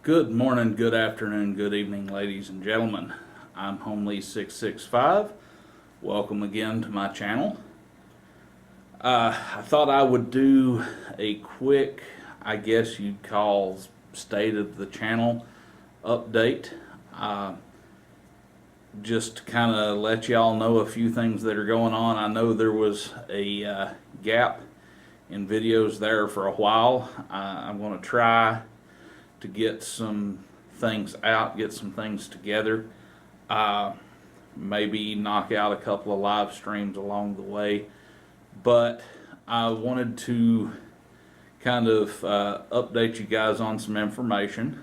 Good morning, good afternoon, good evening, ladies and gentlemen. I'm Homely665. Welcome again to my channel. I thought I would do a quick, I guess you'd call, state of the channel update. Just to kind of let y'all know a few things that are going on. I know there was a gap in videos there for a while. I'm going to try to get some things out, get some things together, maybe knock out a couple of live streams along the way. But I wanted to kind of update you guys on some information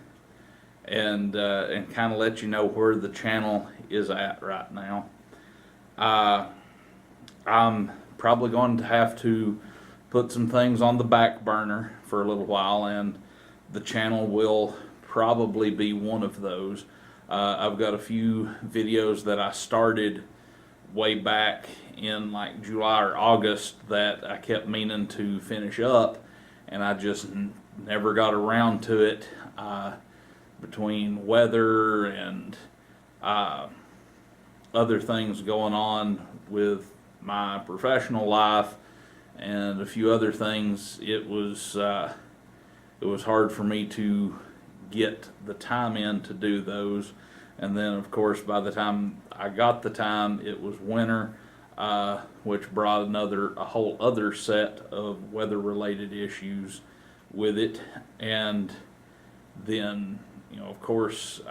and kind of let you know where the channel is at right now. I'm probably going to have to put some things on the back burner for a little while, and the channel will probably be one of those. I've got a few videos that I started way back in like July or August that I kept meaning to finish up, and I just never got around to it between weather and other things going on with my professional life and a few other things. It was hard for me to get the time in to do those. And then of course by the time I got the time, it was winter, which brought a whole other set of weather related issues with it. And then, you know, of course,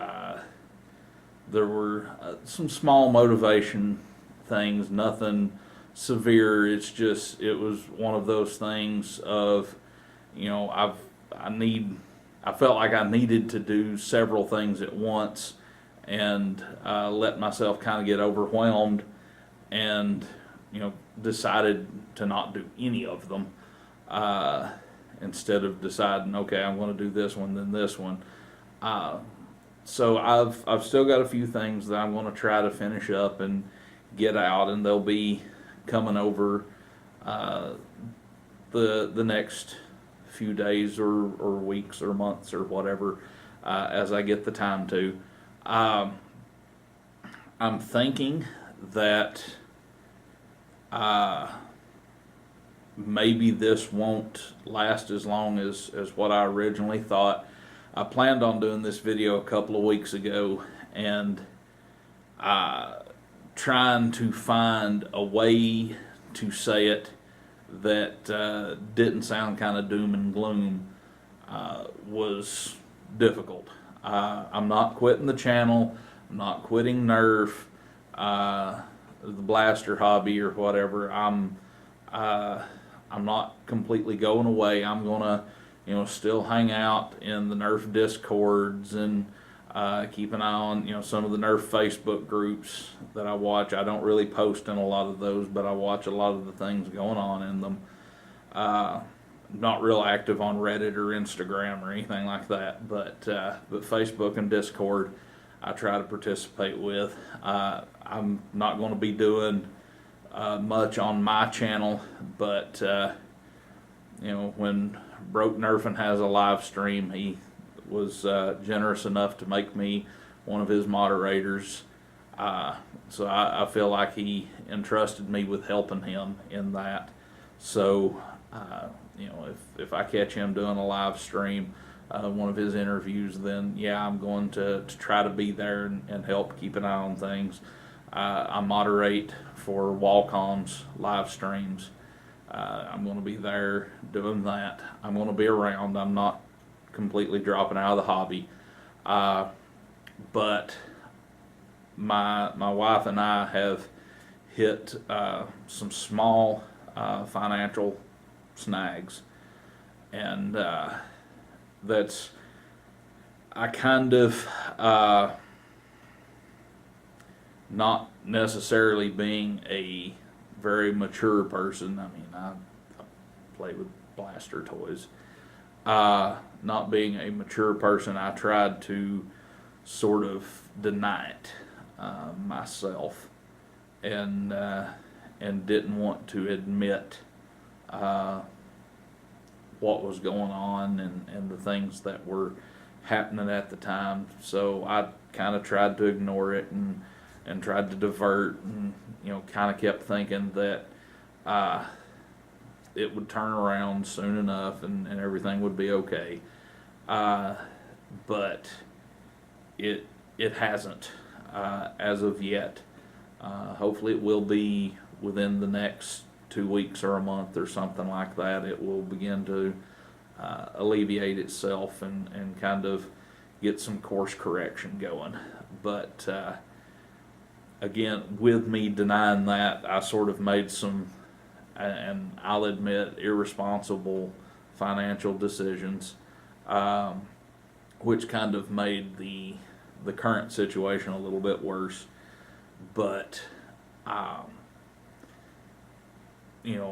there were some small motivation things, nothing severe. It's just, it was one of those things of, you know, I felt like I needed to do several things at once, and let myself kind of get overwhelmed, and, you know, decided to not do any of them, instead of deciding, okay, I'm going to do this one, then this one. So I've still got a few things that I'm going to try to finish up and get out, and they'll be coming over the next few days or weeks or months or whatever, as I get the time to. I'm thinking that maybe this won't last as long as what I originally thought. I planned on doing this video a couple of weeks ago, and trying to find a way to say it that didn't sound kind of doom and gloom was difficult. I'm not quitting the channel. I'm not quitting Nerf, the blaster hobby or whatever. I'm not completely going away. I'm gonna, you know, still hang out in the Nerf Discords and keep an eye on, you know, some of the Nerf Facebook groups that I watch. I don't really post in a lot of those, but I watch a lot of the things going on in them. Not real active on Reddit or Instagram or anything like that, but Facebook and Discord I try to participate with. I'm not going to be doing much on my channel, but you know, when Broke Nerfing has a live stream, he was generous enough to make me one of his moderators. So I feel like he entrusted me with helping him in that. So you know, if I catch him doing a live stream, one of his interviews, then yeah, I'm going to try to be there and help keep an eye on things. I moderate for Wacom's live streams. I'm going to be there doing that. I'm going to be around. I'm not completely dropping out of the hobby, but my wife and I have hit some small financial snags, and that's, I kind of not necessarily being a very mature person. I mean, I play with blaster toys. Not being a mature person, I tried to sort of deny it myself, and didn't want to admit what was going on and the things that were happening at the time. So I kind of tried to ignore it and tried to divert, and kind of kept thinking that it would turn around soon enough and everything would be okay. But it hasn't as of yet. Hopefully it will be within the next 2 weeks or a month or something like that. It will begin to alleviate itself and kind of get some course correction going. But again, with me denying that, I sort of made some, and I'll admit, irresponsible financial decisions, which kind of made the current situation a little bit worse. But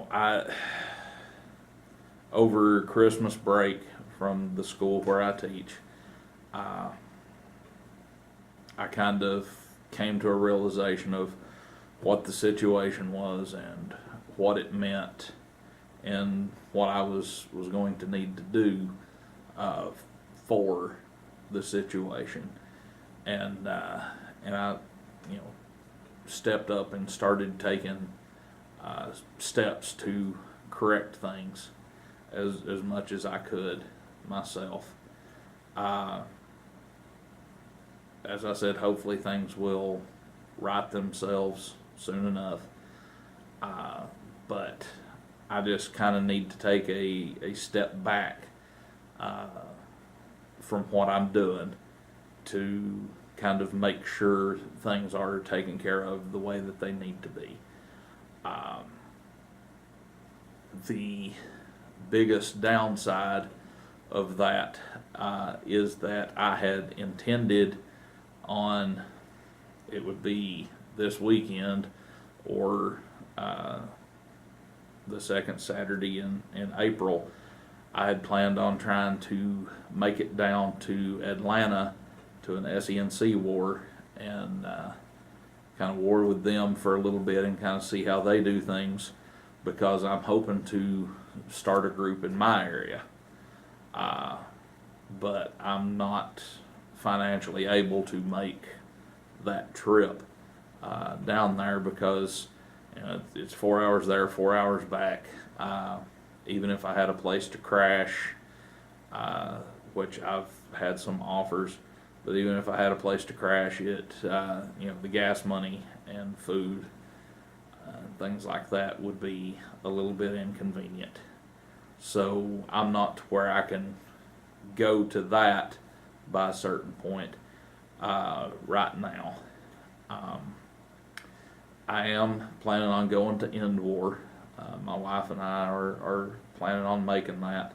I over Christmas break from the school where I teach, I kind of came to a realization of what the situation was and what it meant and what I was going to need to do for the situation. And I stepped up and started taking steps to correct things as much as I could myself. As I said, hopefully things will right themselves soon enough. But I just kind of need to take a step back from what I'm doing to kind of make sure things are taken care of the way that they need to be. The biggest downside of that is that I had intended on, it would be this weekend or the second Saturday in April, I had planned on trying to make it down to Atlanta to an SENC war and kind of war with them for a little bit and kind of see how they do things, because I'm hoping to start a group in my area. But I'm not financially able to make that trip down there because it's 4 hours there, 4 hours back. Even if I had a place to crash, which I've had some offers, but even if I had a place to crash, the gas money and food, things like that would be a little bit inconvenient. So I'm not to where I can go to that by a certain point right now. I am planning on going to End War. My wife and I are planning on making that.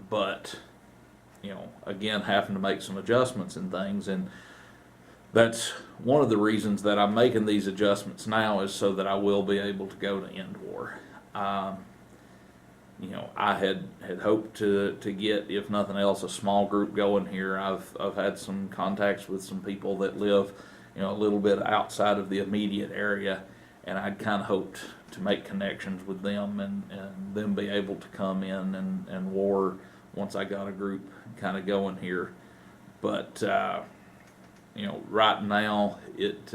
But again, having to make some adjustments and things, and that's one of the reasons that I'm making these adjustments now, is so that I will be able to go to End War. I had hoped to get, if nothing else, a small group going here. I've had some contacts with some people that live, a little bit outside of the immediate area, and I'd kind of hoped to make connections with them and them be able to come in and war once I got a group kind of going here. But right now it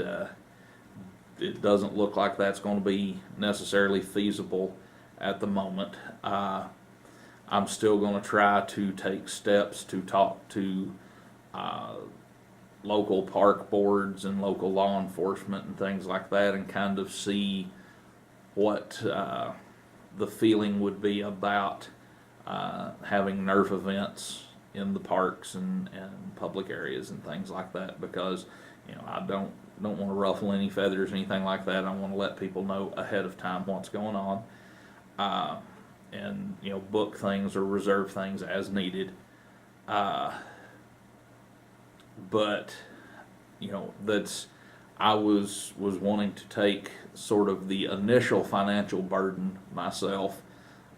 doesn't look like that's going to be necessarily feasible at the moment. I'm still going to try to take steps to talk to local park boards and local law enforcement and things like that, and kind of see what the feeling would be about having Nerf events in the parks and public areas and things like that, because I don't want to ruffle any feathers or anything like that. I want to let people know ahead of time what's going on, and book things or reserve things as needed. But that's, I was wanting to take sort of the initial financial burden myself.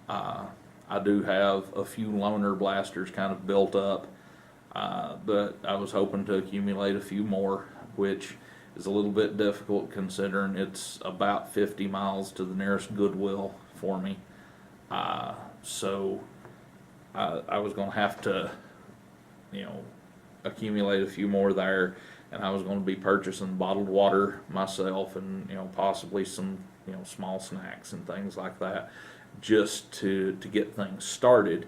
I do have a few loaner blasters kind of built up, but I was hoping to accumulate a few more, which is a little bit difficult considering it's about 50 miles to the nearest Goodwill for me. So I was going to have to, you know, accumulate a few more there, and I was going to be purchasing bottled water myself, and you know, possibly some, you know, small snacks and things like that, just to get things started.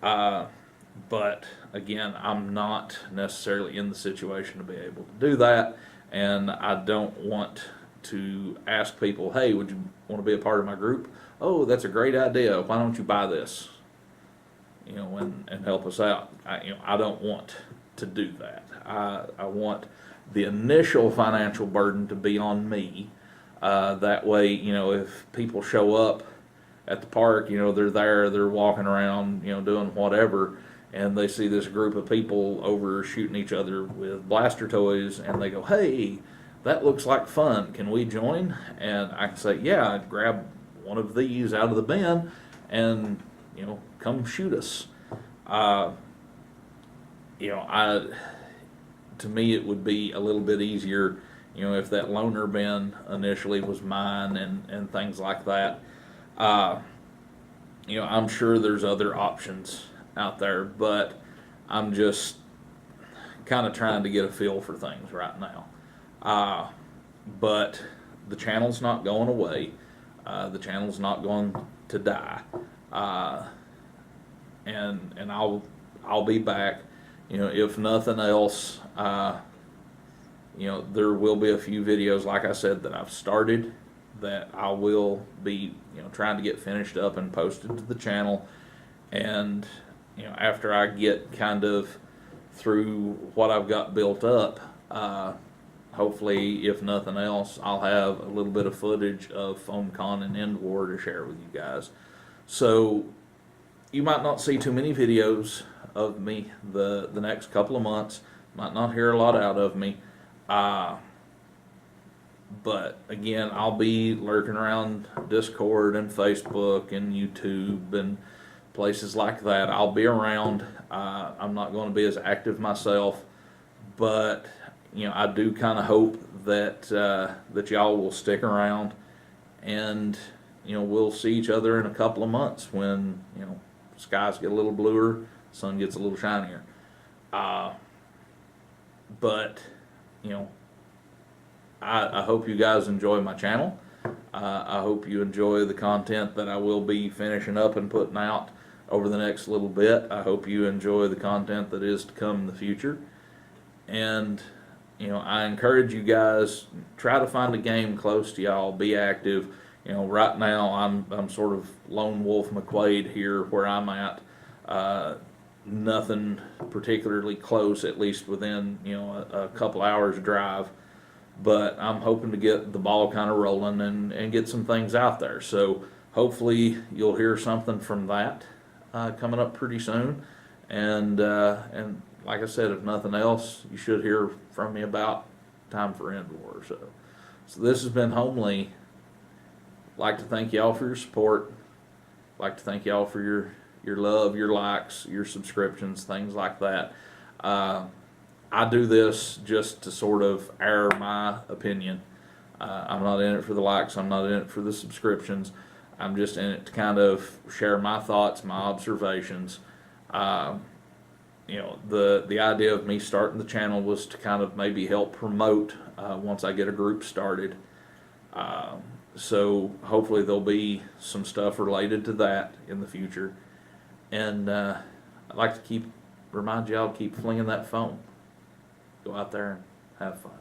But again, I'm not necessarily in the situation to be able to do that, and I don't want to ask people, hey, would you want to be a part of my group? Oh, that's a great idea. Why don't you buy this? You know, and help us out. I don't want to do that. I want the initial financial burden to be on me. That way, you know, if people show up at the park, you know, they're there, they're walking around, you know, doing whatever, and they see this group of people over shooting each other with blaster toys, and they go, hey, that looks like fun. Can we join? And I can say, yeah, grab one of these out of the bin, and you know, come shoot us. You know, to me it would be a little bit easier, you know, if that loaner bin initially was mine and things like that. You know, I'm sure there's other options out there, but I'm just kind of trying to get a feel for things right now. But the channel's not going away. The channel's not going to die. And I'll be back. You know, if nothing else, you know, there will be a few videos, like I said, that I've started that I will be, you know, trying to get finished up and posted to the channel. And you know, after I get kind of through what I've got built up, hopefully, if nothing else, I'll have a little bit of footage of FoamCon and End War to share with you guys. So you might not see too many videos of me the next couple of months. Might not hear a lot out of me. But again, I'll be lurking around Discord and Facebook and YouTube and places like that. I'll be around. I'm not going to be as active myself, but you know, I do kind of hope that that y'all will stick around, and you know, we'll see each other in a couple of months when, you know, skies get a little bluer, sun gets a little shinier. But you know, I hope you guys enjoy my channel. I hope you enjoy the content that I will be finishing up and putting out over the next little bit. I hope you enjoy the content that is to come in the future. And you know, I encourage you guys, try to find a game close to y'all. Be active. You know, right now I'm sort of lone wolf McQuaid here where I'm at. Nothing particularly close, at least within, you know, a couple hours drive. But I'm hoping to get the ball kind of rolling and get some things out there. So hopefully you'll hear something from that coming up pretty soon. And like I said, if nothing else, you should hear from me about time for End War. So this has been Homely. Like to thank y'all for your support. Like to thank y'all for your love, your likes, your subscriptions, things like that. I do this just to sort of air my opinion. I'm not in it for the likes. I'm not in it for the subscriptions. I'm just in it to kind of share my thoughts, my observations. You know, the idea of me starting the channel was to kind of maybe help promote once I get a group started. So hopefully there'll be some stuff related to that in the future. And I'd like to remind y'all to keep flinging that foam. Go out there and have fun.